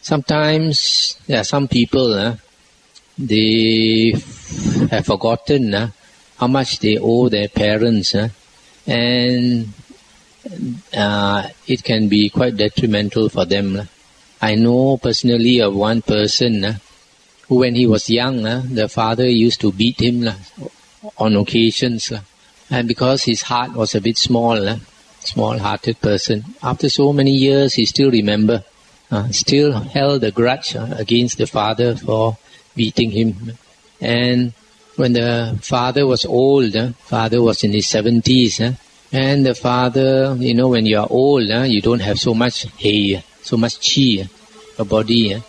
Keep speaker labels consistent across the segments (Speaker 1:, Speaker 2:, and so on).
Speaker 1: Sometimes there are some people, they have forgotten how much they owe their parents, and it can be quite detrimental for them. I know personally of one person who, when he was young, the father used to beat him on occasions, and because his heart was a bit small-hearted person, after so many years he still remember, still held a grudge against the father for beating him. And when the father was old, father was in his 70s, and the father, when you are old, you don't have so much so much chi, your body.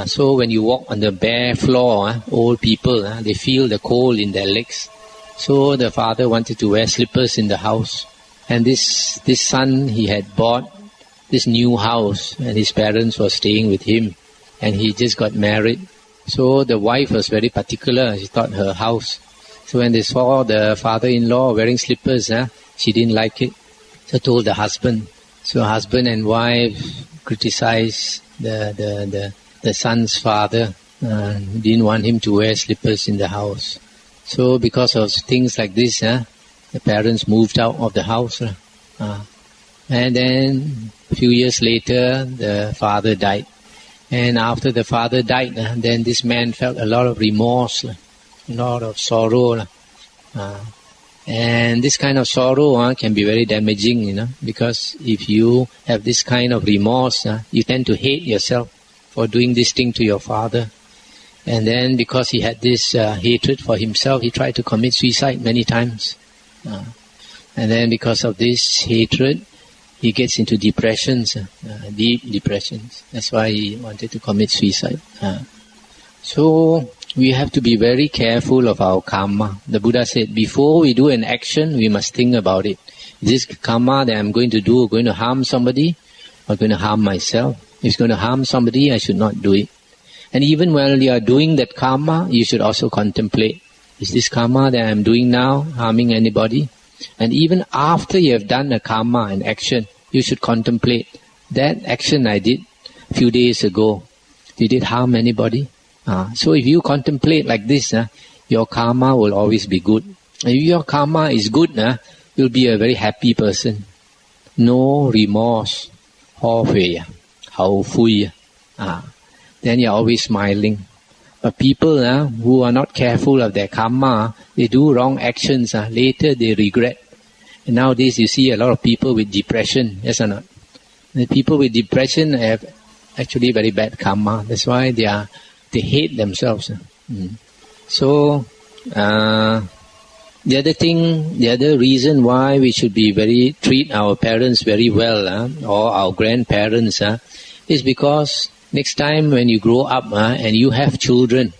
Speaker 1: So when you walk on the bare floor, old people, they feel the cold in their legs. So the father wanted to wear slippers in the house. And this son, he had bought this new house, and his parents were staying with him, and he just got married. So the wife was very particular. She thought her house. So when they saw the father-in-law wearing slippers, she didn't like it. So told the husband. So husband and wife criticized the son's father. Didn't want him to wear slippers in the house. So because of things like this, the parents moved out of the house. And then a few years later, the father died. And after the father died, then this man felt a lot of remorse, a lot of sorrow. And this kind of sorrow can be very damaging, because if you have this kind of remorse, you tend to hate yourself for doing this thing to your father. And then because he had this hatred for himself, he tried to commit suicide many times. And then because of this hatred, he gets into depressions, deep depressions. That's why he wanted to commit suicide. So we have to be very careful of our karma. The Buddha said, before we do an action, we must think about it. Is this karma that I'm going to do going to harm somebody or going to harm myself? If it's going to harm somebody, I should not do it. And even while you are doing that karma, you should also contemplate, is this karma that I'm doing now harming anybody? And even after you have done a karma, an action, you should contemplate, that action I did a few days ago, did it harm anybody? So if you contemplate like this, your karma will always be good. If your karma is good, you'll be a very happy person. No remorse. Then you're always smiling. But people who are not careful of their karma, they do wrong actions. Later they regret. And nowadays you see a lot of people with depression. Yes or not? The people with depression have actually very bad karma. That's why they hate themselves. So the other reason why we should be treat our parents very well, or our grandparents, is because next time when you grow up and you have children,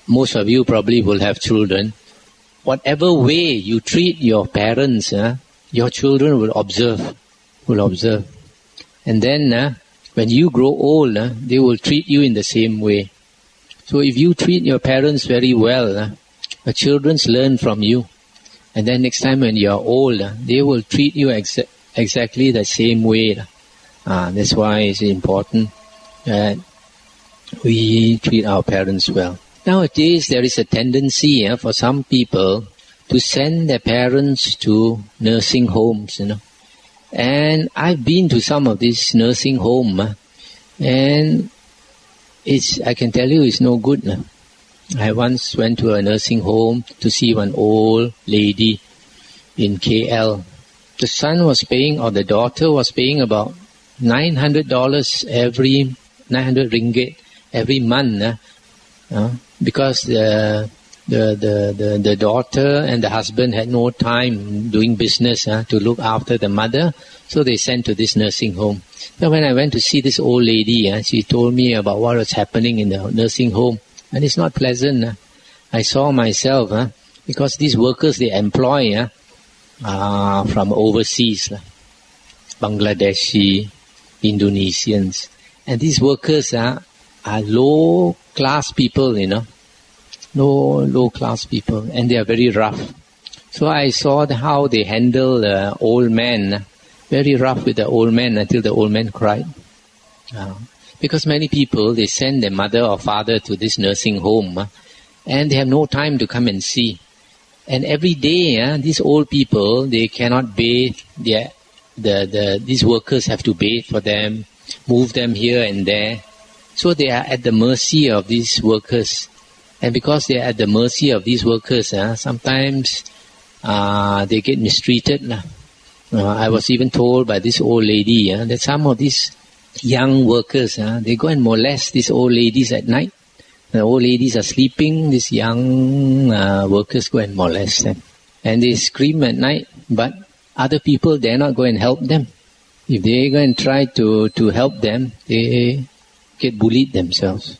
Speaker 1: most of you probably will have children, whatever way you treat your parents, your children will observe. And then when you grow old, they will treat you in the same way. So if you treat your parents very well, the children learn from you. And then next time when you are old, they will treat you exactly the same way. That's why it's important that we treat our parents well. Nowadays, there is a tendency for some people to send their parents to nursing homes, And I've been to some of these nursing homes, and I can tell you it's no good. I once went to a nursing home to see one old lady in KL. The son was paying, or the daughter was paying about $900 900 ringgit every month, because the daughter and the husband had no time doing business to look after the mother, so they sent to this nursing home. So when I went to see this old lady, she told me about what was happening in the nursing home, and it's not pleasant. I saw myself, because these workers they employ are from overseas, Bangladeshi, Indonesians, and these workers are low-class people, low-class people, and they are very rough. So I saw how they handle the old man, very rough with the old man until the old man cried. Because many people, they send their mother or father to this nursing home, and they have no time to come and see. And every day, these old people, they cannot bathe. These workers have to bathe for them, move them here and there. So they are at the mercy of these workers. And because they are at the mercy of these workers, sometimes they get mistreated. I was even told by this old lady that some of these young workers, they go and molest these old ladies at night. The old ladies are sleeping, these young workers go and molest them. And they scream at night, but other people dare not go and help them. If they go and try to help them, they get bullied themselves.